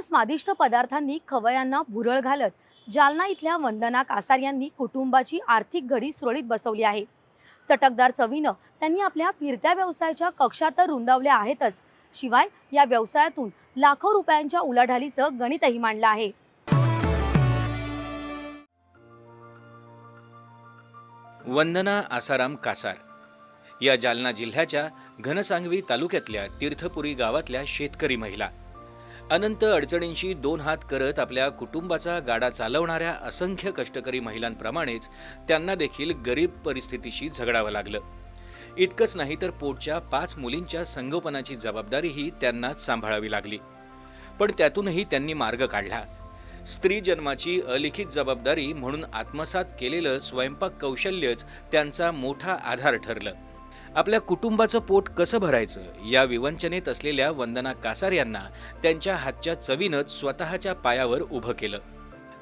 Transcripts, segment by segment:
स्वादिष्ट पदार्थांनी खवय्यांना भुरळ घालत जालना इथल्या वंदना कासार यांनी कुटुंबाची आर्थिक घडी सुरळीत बसवली आहे। चटकदार चवीनं त्यांनी आपल्या फिरत्या व्यवसायाच्या कक्षा तर रुंदावल्या आहेतच, शिवाय या व्यवसायातून लाखो रुपयांच्या उलाढालीचं गणितही मांडलं आहे। वंदना आसाराम कासार या जालना जिल्ह्याच्या घनसांगवी तालुक्यातल्या तीर्थपुरी गावातल्या शेतकरी महिला अनंत अडचणींशी दोन हात करत आपल्या कुटुंबाचा गाडा चालवणाऱ्या असंख्य कष्टकरी महिलांप्रमाणेच त्यांना देखील गरीब परिस्थितीशी झगडावं लागलं। इतकंच नाही तर पोटच्या 5 मुलींच्या संगोपनाची जबाबदारीही त्यांनाच सांभाळावी लागली। पण त्यातूनही त्यांनी मार्ग काढला। स्त्री जन्माची अलिखित जबाबदारी म्हणून आत्मसात केलेलं स्वयंपाक कौशल्यच त्यांचा मोठा आधार ठरलं। आपल्या कुटुंबाचं पोट कसं भरायचं या विवंचनेत असलेल्या वंदना कासार यांना त्यांच्या हातच्या चवीनंच स्वतःच्या पायावर उभं केलं।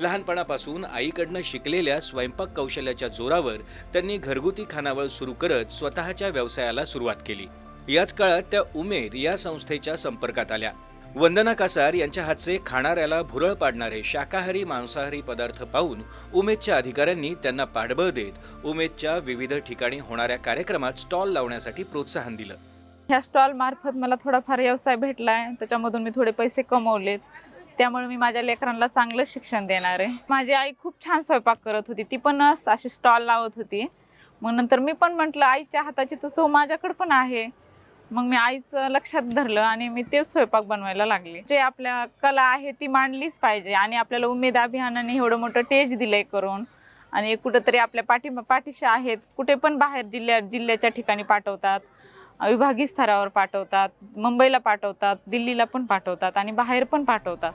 लहानपणापासून आईकडनं शिकलेल्या स्वयंपाक कौशल्याच्या जोरावर त्यांनी घरगुती खानावळ सुरू करत स्वतःच्या व्यवसायाला सुरुवात केली। याच काळात त्या उमेद या संस्थेच्या संपर्कात आल्या। वंदना कासार यांच्या हातचे खाणाऱ्याला भुरळ पाडणारे शाकाहारी मांसाहारी पदार्थ पाहून उमेदच्या अधिकाऱ्यांनी त्यांना पाठबळ देत उमेदच्या विविध ठिकाणी होणाऱ्या कार्यक्रमात स्टॉल लावण्यासाठी प्रोत्साहन दिलं। ह्या स्टॉल मार्फत मला थोडाफार व्यवसाय भेटलाय, त्याच्यामधून मी थोडे पैसे कमवलेत। त्यामुळे मी माझ्या लेकरांना चांगलं शिक्षण देणार आहे। माझी आई खूप छान स्वयंपाक करत होती, ती पण अशी स्टॉल लावत होती। मग नंतर मी पण म्हटलं आईच्या हाताची तर चव माझ्याकडे पण आहे। मग मी आईचं लक्षात धरलं आणि मी तेच स्वयंपाक बनवायला लागले। जे आपल्या कला आहे ती मांडलीच पाहिजे आणि आपल्याला उमेद अभियानाने एवढं मोठं स्टेज दिलंय करून आणि कुठेतरी आपल्या पाठीशी आहेत, कुठे पण बाहेर जिल्ह्याच्या ठिकाणी पाठवतात, विभागीय स्तरावर पाठवतात, मुंबईला पाठवतात, दिल्लीला पण पाठवतात आणि बाहेर पण पाठवतात।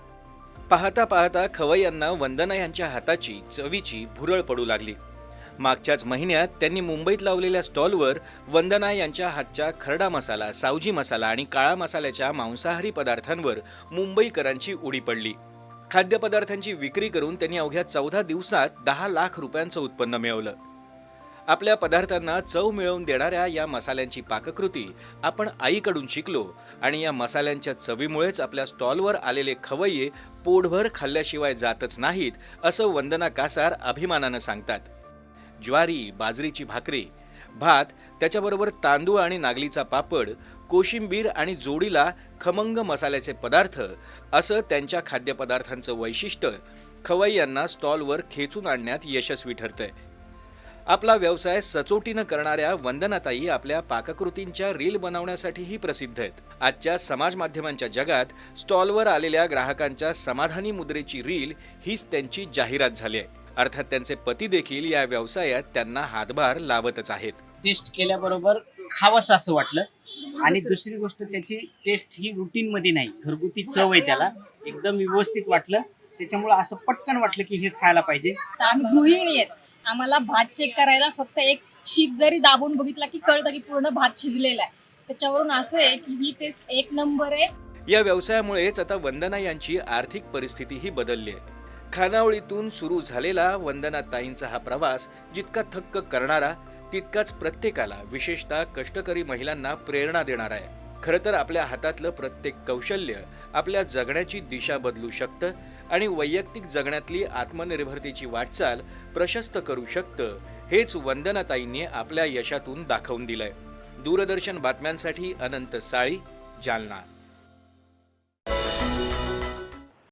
पाहता पाहता खवय्यांना वंदना यांच्या हाताची चवीची भुरळ पडू लागली। मागच्याच महिन्यात त्यांनी मुंबईत लावलेल्या स्टॉलवर वंदना यांच्या हातच्या खरडा मसाला, सावजी मसाला आणि काळा मसाल्याच्या मांसाहारी पदार्थांवर मुंबईकरांची उडी पडली। खाद्यपदार्थांची विक्री करून त्यांनी अवघ्या 14 दिवसात 10 लाख रुपयांचं उत्पन्न मिळवलं। आपल्या पदार्थांना चव मिळवून देणाऱ्या या मसाल्यांची पाककृती आपण आईकडून शिकलो आणि या मसाल्यांच्या चवीमुळेच आपल्या स्टॉलवर आलेले खवय्ये पोटभर खाल्ल्याशिवाय जातच नाहीत, असं वंदना कासार अभिमानानं सांगतात। ज्वारी, बाजरीची भाकरी, भात, त्याच्याबरोबर तांदूळ आणि नागलीचा पापड, कोशिंबीर आणि जोडीला खमंग मसाल्याचे पदार्थ असं त्यांच्या खाद्यपदार्थांचं वैशिष्ट्य खवय्यांना स्टॉलवर खेचून आणण्यात यशस्वी ठरतंय। आपला व्यवसाय सचोटीनं करणाऱ्या वंदनाताई आपल्या पाककृतींच्या रील बनवण्यासाठीही प्रसिद्ध आहेत। आजच्या समाज माध्यमांच्या जगात स्टॉलवर आलेल्या ग्राहकांच्या समाधानी मुद्रेची रील हीच त्यांची जाहिरात झाली आहे। अर्थात त्यांचे पती देखील या व्यवसायात त्यांना हातभार लावतच आहेत। टेस्ट केल्याबरोबर खावंसं असं वाटलं आणि दुसरी गोष्ट त्याची टेस्ट ही रुटीन मध्ये नाही, घरगुती चव आहे, त्याला एकदम व्यवस्थित वाटलं। त्याच्यामुळे असं पटकन वाटलं की हे खायला पाहिजे। आम्ही गृहिणी आहेत, आम्हाला भात चेक करायला फक्त एक शीत जरी दाबून बघितला की कळतं की पूर्ण भात शिजलेला आहे। त्याच्यावरून असं आहे की ही टेस्ट एक नंबर आहे। या व्यवसायामुळेच आता वंदना यांची आर्थिक परिस्थितीही बदलली आहे। खानावळीतून सुरू झालेला वंदनाताईंचा हा प्रवास जितका थक्क करणारा तितकाच प्रत्येकाला, विशेषतः कष्टकरी महिलांना प्रेरणा देणारा आहे। खरं तर आपल्या हातातलं प्रत्येक कौशल्य आपल्या जगण्याची दिशा बदलू शकतं आणि वैयक्तिक जगण्यातली आत्मनिर्भरतेची वाटचाल प्रशस्त करू शकतं, हेच वंदनाताईंनी आपल्या यशातून दाखवून दिलंय। दूरदर्शन बातम्यांसाठी अनंत साळी, जालना।